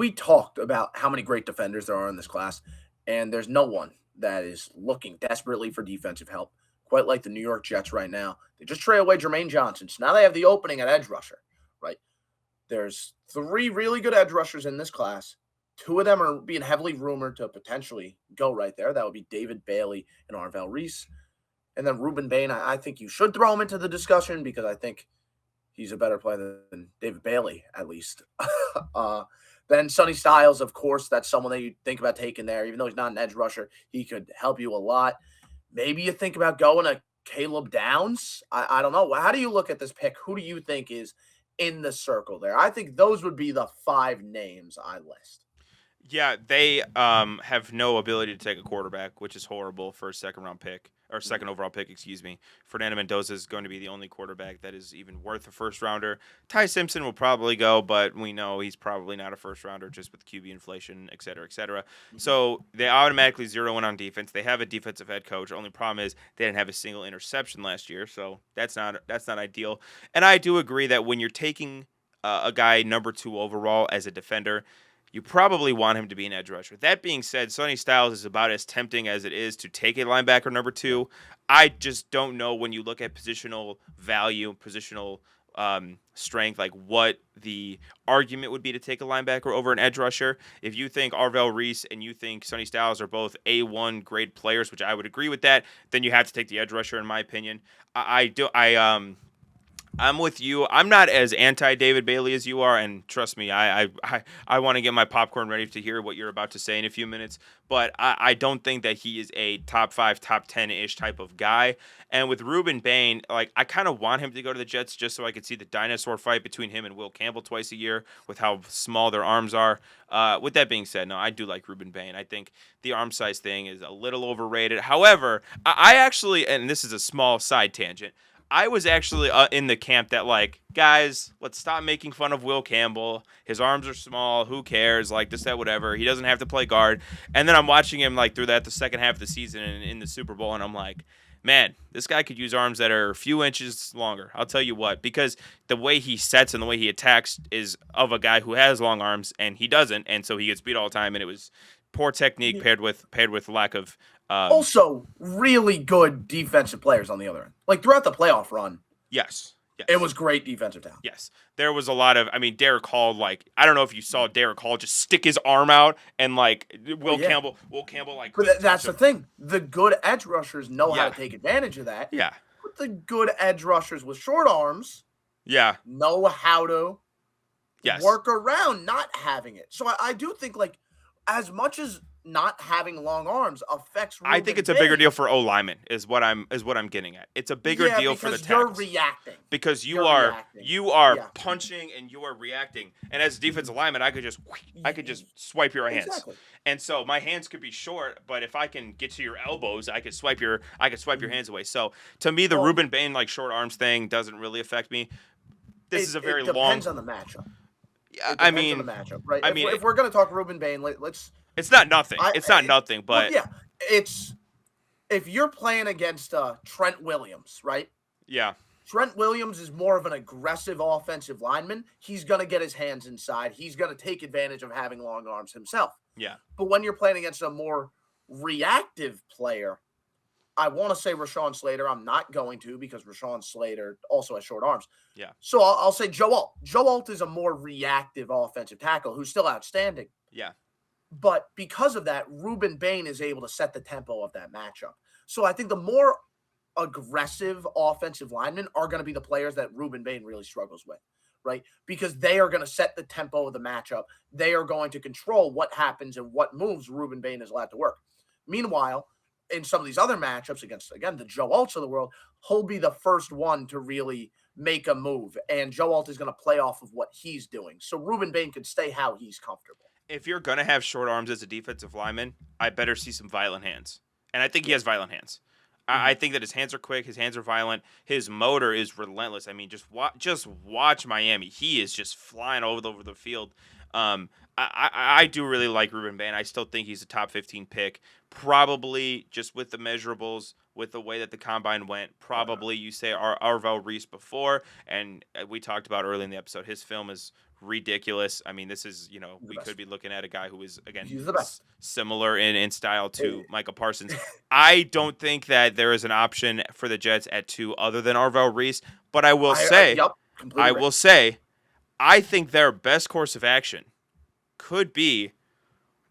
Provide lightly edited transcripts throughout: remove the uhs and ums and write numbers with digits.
we talked about how many great defenders there are in this class, and there's no one that is looking desperately for defensive help, quite like the New York Jets right now. They just trade away Jermaine Johnson. So now they have the opening at edge rusher, right? There's three really good edge rushers in this class. Two of them are being heavily rumored to potentially go right there. That would be David Bailey and Arvell Reese. And then Ruben Bain, I think you should throw him into the discussion because I think he's a better player than David Bailey, at least. Then Sonny Styles, of course, that's someone that you think about taking there. Even though he's not an edge rusher, he could help you a lot. Maybe you think about going to Caleb Downs. I don't know. How do you look at this pick? Who do you think is in the circle there? I think those would be the five names I list. Yeah, they have no ability to take a quarterback, which is horrible for a second round pick or second overall pick, excuse me. Fernando Mendoza is going to be the only quarterback that is even worth a first rounder. Ty Simpson will probably go, but we know he's probably not a first rounder just with QB inflation, et cetera, et cetera. So they automatically zero in on defense. They have a defensive head coach. Only problem is they didn't have a single interception last year, so that's not ideal. And I do agree that when you're taking a guy number 2 overall as a defender, you probably want him to be an edge rusher. That being said, Sonny Styles is about as tempting as it is to take a linebacker number 2. I just don't know when you look at positional value, positional strength, like what the argument would be to take a linebacker over an edge rusher. If you think Arvell Reese and you think Sonny Styles are both A1 grade players, which I would agree with that, then you have to take the edge rusher in my opinion. I'm with you. I'm not as anti David Bailey as you are, and trust me, I want to get my popcorn ready to hear what you're about to say in a few minutes. But I don't think that he is a top 5, top 10-ish type of guy. And with Ruben Bain, like I kind of want him to go to the Jets just so I could see the dinosaur fight between him and Will Campbell twice a year with how small their arms are. With that being said, no, I do like Ruben Bain. I think the arm size thing is a little overrated. However, I actually, and this is a small side tangent, I was actually in the camp that, like, guys, let's stop making fun of Will Campbell. His arms are small. Who cares? Like, this, that, whatever. He doesn't have to play guard. And then I'm watching him, like, through the second half of the season in the Super Bowl, and I'm like, man, this guy could use arms that are a few inches longer. I'll tell you what, because the way he sets and the way he attacks is of a guy who has long arms, and he doesn't, and so he gets beat all the time, and it was poor technique paired with lack of also, really good defensive players on the other end. Like throughout the playoff run, yes. It was great defensive talent. Yes. There was a lot of, Derek Hall, like, I don't know if you saw Derek Hall just stick his arm out and, like, Will Campbell, like. But that's the thing. The good edge rushers know how to take advantage of that. Yeah. But the good edge rushers with short arms know how to work around not having it. So I do think, like, as much as not having long arms affects Ruben I think it's a bigger deal for O lineman is what I'm getting at. It's a bigger deal for the tackles. You're reacting. Because you are punching and you are reacting. And as a defensive lineman, I could just swipe your hands. Exactly. And so my hands could be short, but if I can get to your elbows, I could swipe your hands away. So to me, the Ruben Bain like short arms thing doesn't really affect me. This is a very long. It depends on the matchup. Yeah, on the matchup, right? If we're going to talk Ruben Bain, let's. It's not nothing. It's not nothing, but it's if you're playing against Trent Williams, right? Yeah. Trent Williams is more of an aggressive offensive lineman. He's going to get his hands inside. He's going to take advantage of having long arms himself. Yeah. But when you're playing against a more reactive player, I want to say Rashawn Slater. I'm not going to because Rashawn Slater also has short arms. Yeah. So I'll say Joe Alt. Joe Alt is a more reactive offensive tackle who's still outstanding. Yeah. But because of that, Ruben Bain is able to set the tempo of that matchup. So I think the more aggressive offensive linemen are going to be the players that Ruben Bain really struggles with, right? Because they are going to set the tempo of the matchup. They are going to control what happens and what moves Ruben Bain is allowed to work. Meanwhile, in some of these other matchups against, again, the Joe Alts of the world, he'll be the first one to really make a move. And Joe Alt is going to play off of what he's doing. So Ruben Bain can stay how he's comfortable. If you're going to have short arms as a defensive lineman, I better see some violent hands. And I think he has violent hands. I think that his hands are quick. His hands are violent. His motor is relentless. I mean, just watch Miami. He is just flying all over the field. I do really like Ruben Bain. I still think he's a top 15 pick. Probably just with the measurables, with the way that the combine went, probably you say Arvell Reese before. And we talked about early in the episode, his film is ridiculous. I mean, this is, He's the we could best. be looking at a guy who is, again, He's the best. similar in style to Eh, Micah Parsons. I don't think that there is an option for the Jets at 2 other than Arvell Reese, but yep, completely I agree. will say, I think their best course of action could be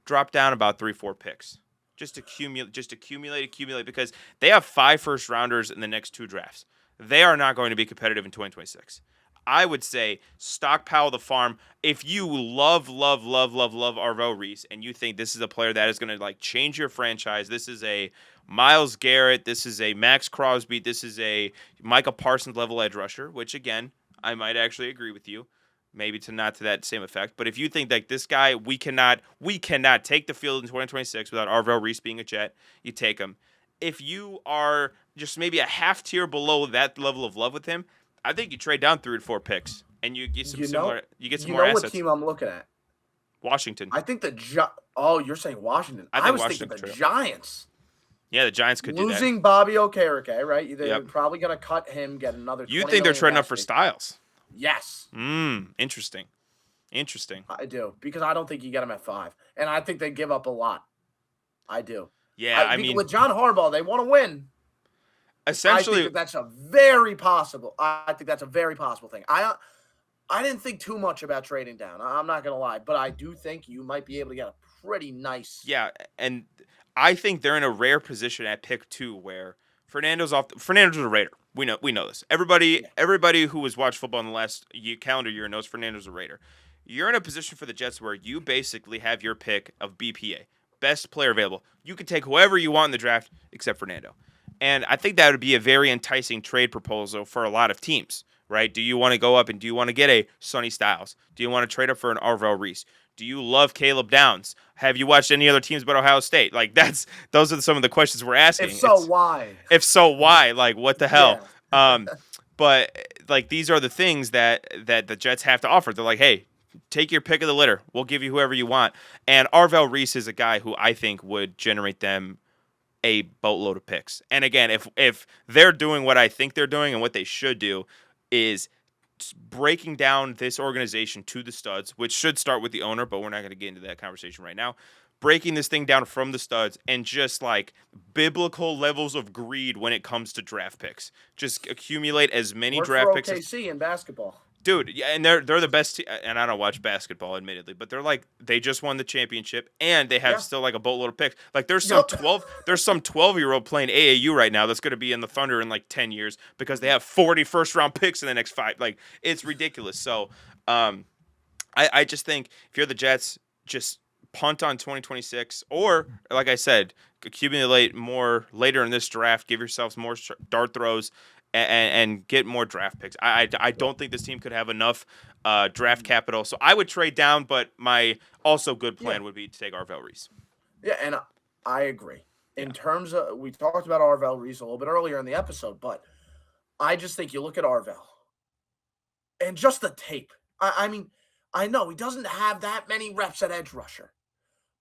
drop down about 3-4 picks. Just accumulate, because they have 5 first rounders in the next 2 drafts. They are not going to be competitive in 2026. I would say stockpile the farm. If you love Arvo Reese and you think this is a player that is going to like change your franchise, this is a Myles Garrett, this is a Max Crosby, this is a Micah Parsons level edge rusher, which again, I might actually agree with you. Maybe not to that same effect, but if you think that this guy, we cannot take the field in 2026 without Arvell Reese being a Jet, you take him. If you are just maybe a half tier below that level of love with him, I think you trade down 3 or 4 picks and you get some You know, similar, you get some you more know what assets. team I'm looking at? Washington. I think oh, you're saying Washington. I I think was Washington thinking could the trade up. Giants. Yeah, the Giants could do that. Losing Bobby Okereke, right? They're Yep. probably going to cut him, get another You 20 think they're million trading up cap for space. Styles? Yes. Interesting. I do, because I don't think you get him at 5. And I think they give up a lot. I do. Yeah, I mean, with John Harbaugh, they want to win. I think essentially, that's a very possible. I think that's a very possible thing. I didn't think too much about trading down. I'm not going to lie, but I do think you might be able to get a pretty nice. yeah, and I think they're in a rare position at pick 2 where Fernando's a Raider. We know this. Everybody who has watched football in the last calendar year knows Fernando's a Raider. You're in a position for the Jets where you basically have your pick of BPA, best player available. You can take whoever you want in the draft except Fernando. And I think that would be a very enticing trade proposal for a lot of teams, right? Do you want to go up and do you want to get a Sonny Styles? Do you want to trade up for an Arvell Reese? Do you love Caleb Downs? Have you watched any other teams but Ohio State? Like those are some of the questions we're asking. If so, why? If so, why? Like what the hell? Yeah. But like these are the things that the Jets have to offer. They're like, hey, take your pick of the litter. We'll give you whoever you want. And Arvell Reese is a guy who I think would generate them a boatload of picks. And again, if they're doing what I think they're doing and what they should do is breaking down this organization to the studs, which should start with the owner, but we're not going to get into that conversation right now. Breaking this thing down from the studs and just like biblical levels of greed when it comes to draft picks. Just accumulate as many draft picks as OKC in basketball. dude, yeah, and they're the best. And I don't watch basketball, admittedly, but they just won the championship, and they have still like a boatload of picks. Like there's some 12-year-old playing AAU right now that's going to be in the Thunder in like 10 years because they have 40 first-round picks in the next 5. Like it's ridiculous. So, I just think if you're the Jets, just punt on 2026, or like I said, accumulate more later in this draft. Give yourselves more dart throws. And get more draft picks. I don't think this team could have enough draft capital. So I would trade down, but my also good plan would be to take Arvell Reese. Yeah, and I agree. In terms of, we talked about Arvell Reese a little bit earlier in the episode, but I just think you look at Arvell and just the tape. I mean, I know he doesn't have that many reps at edge rusher,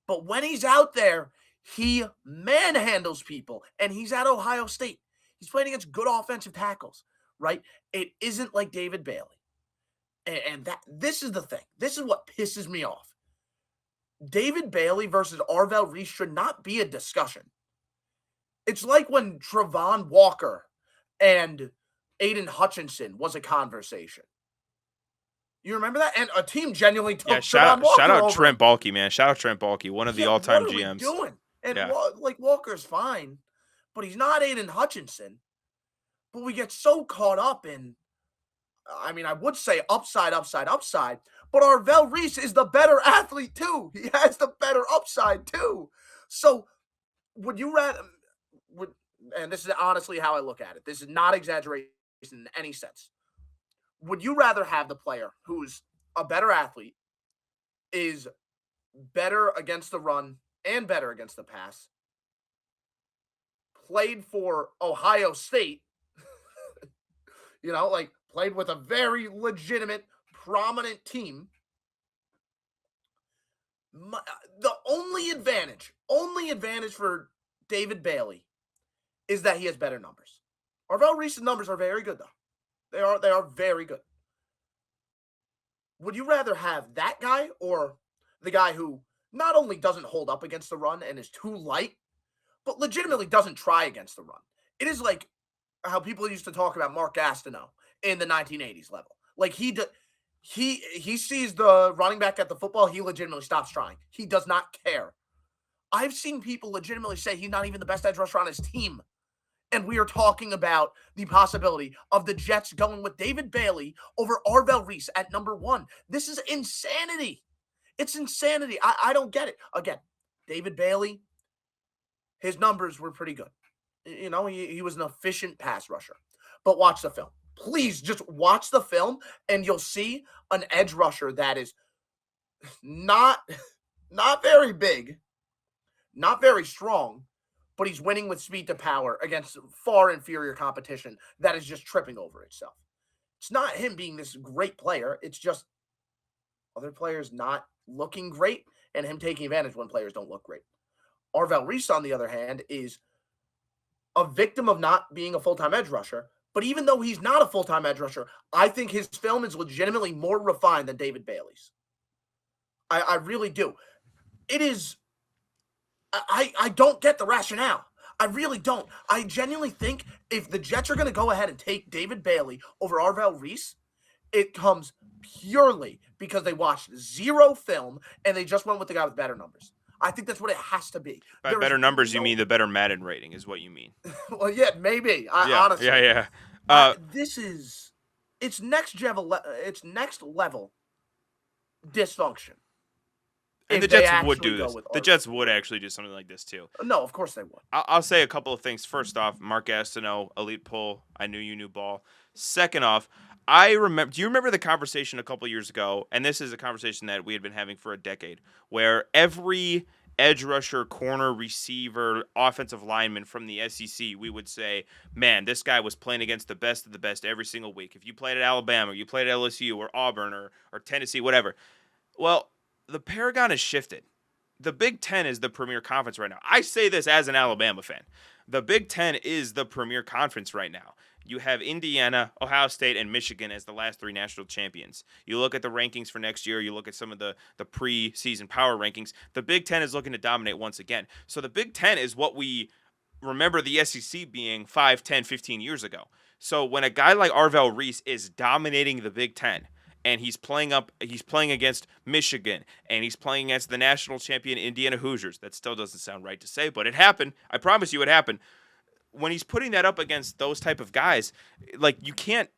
but when he's out there, he manhandles people, and he's at Ohio State. He's playing against good offensive tackles, right? It isn't like David Bailey. And this is the thing. This is what pisses me off. David Bailey versus Arvell Reese should not be a discussion. It's like when Travon Walker and Aiden Hutchinson was a conversation. You remember that? And a team genuinely took shout Walker out over. Trent Baalke, man. Shout out Trent Baalke, one of the all-time what are GMs. We doing? And like Walker's fine, but he's not Aiden Hutchinson. But we get so caught up in, I mean, I would say upside, but Arvell Reese is the better athlete too. He has the better upside too. So would you rather, and this is honestly how I look at it, this is not exaggeration in any sense. Would you rather have the player who's a better athlete, is better against the run and better against the pass, played for Ohio State, like played with a very legitimate, prominent team. The only advantage for David Bailey is that he has better numbers. Arvell Reese's numbers are very good, though. They are very good. Would you rather have that guy or the guy who not only doesn't hold up against the run and is too light, but legitimately doesn't try against the run? It is like how people used to talk about Mark Gastineau in the 1980s level. Like he sees the running back at the football, he legitimately stops trying. He does not care. I've seen people legitimately say he's not even the best edge rusher on his team. And we are talking about the possibility of the Jets going with David Bailey over Arvell Reese at number 1. This is insanity. It's insanity. I don't get it. Again, David Bailey, his numbers were pretty good. You know, he was an efficient pass rusher. But watch the film. Please just watch the film and you'll see an edge rusher that is not very big, not very strong, but he's winning with speed to power against far inferior competition that is just tripping over itself. It's not him being this great player. It's just other players not looking great and him taking advantage when players don't look great. Arvell Reese, on the other hand, is a victim of not being a full-time edge rusher. But even though he's not a full-time edge rusher, I think his film is legitimately more refined than David Bailey's. I really do. It is. I don't get the rationale. I really don't. I genuinely think if the Jets are going to go ahead and take David Bailey over Arvell Reese, it comes purely because they watched zero film and they just went with the guy with better numbers. I think that's what it has to be. By better numbers, you mean the better Madden rating is what you mean. Well, yeah, maybe. Honestly. Yeah. This is it's next level dysfunction. And the Jets would do this. The Jets would actually do something like this too. No, of course they would. I'll say a couple of things. First off, Mark Gastineau, elite pull. I knew you knew ball. Second off, do you remember the conversation a couple years ago? And this is a conversation that we had been having for a decade, where every edge rusher, corner, receiver, offensive lineman from the SEC, we would say, man, this guy was playing against the best of the best every single week. If you played at Alabama, or you played at LSU or Auburn or Tennessee, whatever. Well, the paragon has shifted. The Big Ten is the premier conference right now. I say this as an Alabama fan. The Big Ten is the premier conference right now. You have Indiana, Ohio State, and Michigan as the last 3 national champions. You look at the rankings for next year. You look at some of the preseason power rankings. The Big Ten is looking to dominate once again. So the Big Ten is what we remember the SEC being 5, 10, 15 years ago. So when a guy like Arvell Reese is dominating the Big Ten, and he's playing against Michigan, and he's playing against the national champion Indiana Hoosiers. That still doesn't sound right to say, but it happened. I promise you it happened. When he's putting that up against those type of guys, like you can't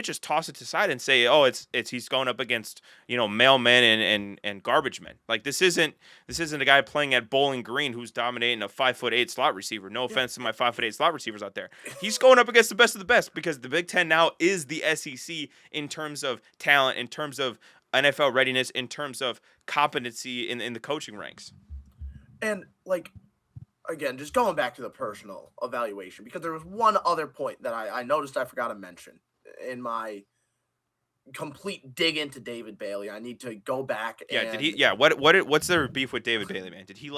just toss it to side and say, oh, it's he's going up against, mailmen and garbage men. Like this isn't a guy playing at Bowling Green who's dominating a 5'8" slot receiver. No offense to my 5'8" slot receivers out there. He's going up against the best of the best because the Big Ten now is the SEC in terms of talent, in terms of NFL readiness, in terms of competency in the coaching ranks. And again, just going back to the personal evaluation, because there was one other point that I noticed I forgot to mention in my complete dig into David Bailey. I need to go back. What's their beef with David Bailey, man? Did he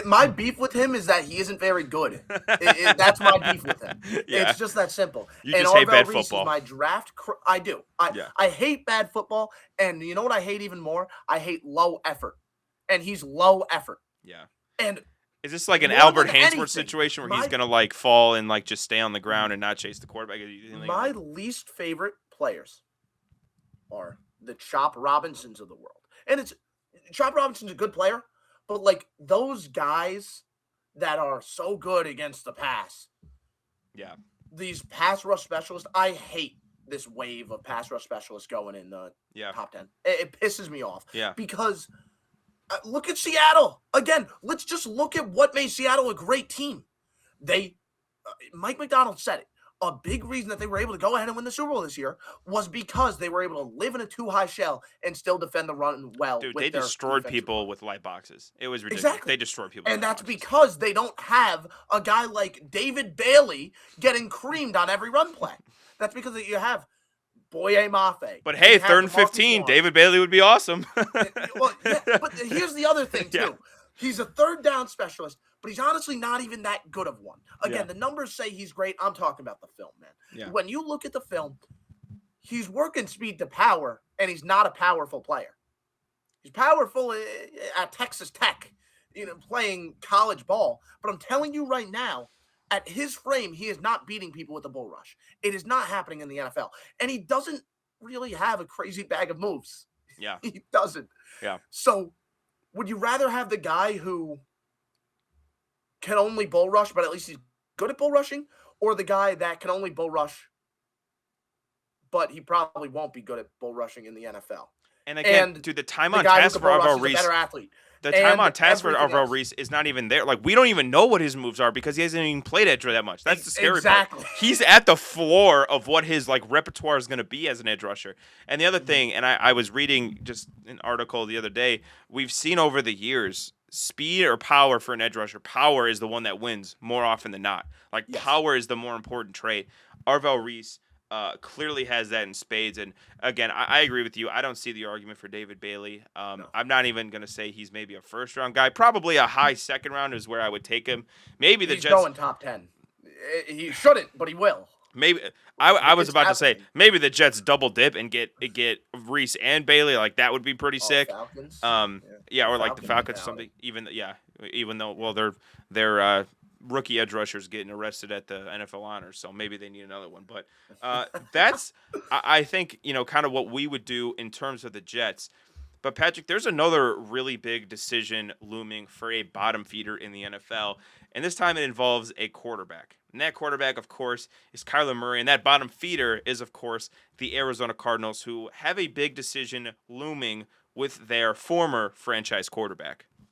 My beef with him is that he isn't very good. That's my beef with him. Yeah. It's just that simple. You just hate bad football. My draft. I do. I hate bad football, and you know what I hate even more? I hate low effort, and he's low effort. Yeah. And is this like an Albert Hainsworth situation where he's gonna fall and just stay on the ground and not chase the quarterback? My least favorite players are the Chop Robinsons of the world, and Chop Robinson's a good player, but those guys that are so good against the pass, these pass rush specialists. I hate this wave of pass rush specialists going in the top 10. It pisses me off. Yeah, because. Look at Seattle. Again, let's just look at what made Seattle a great team. Mike McDonald said it. A big reason that they were able to go ahead and win the Super Bowl this year was because they were able to live in a too-high shell and still defend the run well. Dude, they destroyed people with light boxes. It was ridiculous. Exactly. They destroyed people. And that's because they don't have a guy like David Bailey getting creamed on every run play. That's because you have Boye Mafe. But hey, 3rd and 15, David Bailey would be awesome. But here's the other thing, too. Yeah. He's a 3rd down specialist, but he's honestly not even that good of one. Again, the numbers say he's great. I'm talking about the film, man. Yeah. When you look at the film, he's working speed to power, and he's not a powerful player. He's powerful at Texas Tech, playing college ball. But I'm telling you right now, at his frame, he is not beating people with the bull rush. It is not happening in the NFL. And he doesn't really have a crazy bag of moves. Yeah. He doesn't. Yeah. So would you rather have the guy who can only bull rush, but at least he's good at bull rushing, or the guy that can only bull rush, but he probably won't be good at bull rushing in the NFL? And again, And dude, the time the on guy who task can for bull rush Arvell is a Reese, better athlete. the time And on task for everything Arvell else. Reese is not even there. Like, we don't even know what his moves are because he hasn't even played edge that much. That's the scary Exactly. part. He's at the floor of what his like repertoire is going to be as an edge rusher. And the other thing, and I was reading just an article the other day, we've seen over the years, speed or power for an edge rusher. Power is the one that wins more often than not. Like, Yes. power is the more important trait. Arvell Reese clearly has that in spades. And again, I agree with you. I don't see the argument for David Bailey. No. I'm not even going to say he's maybe a first round guy. Probably a high second round is where I would take him. Maybe the He's Jets. going top 10. He shouldn't, but he will. Maybe I was It's about to say happening. maybe the Jets double dip and get Reese and Bailey. Like, that would be pretty sick. Falcons. Yeah, or like the Falcons or mentality. something. Even though, well, they're rookie edge rushers getting arrested at the NFL honors, so maybe they need another one. But that's I think kind of what we would do in terms of the Jets. But Patrick, there's another really big decision looming for a bottom feeder in the NFL, and this time it involves a quarterback. And that quarterback, of course, is Kyler Murray, and that bottom feeder is, of course, the Arizona Cardinals, who have a big decision looming with their former franchise quarterback.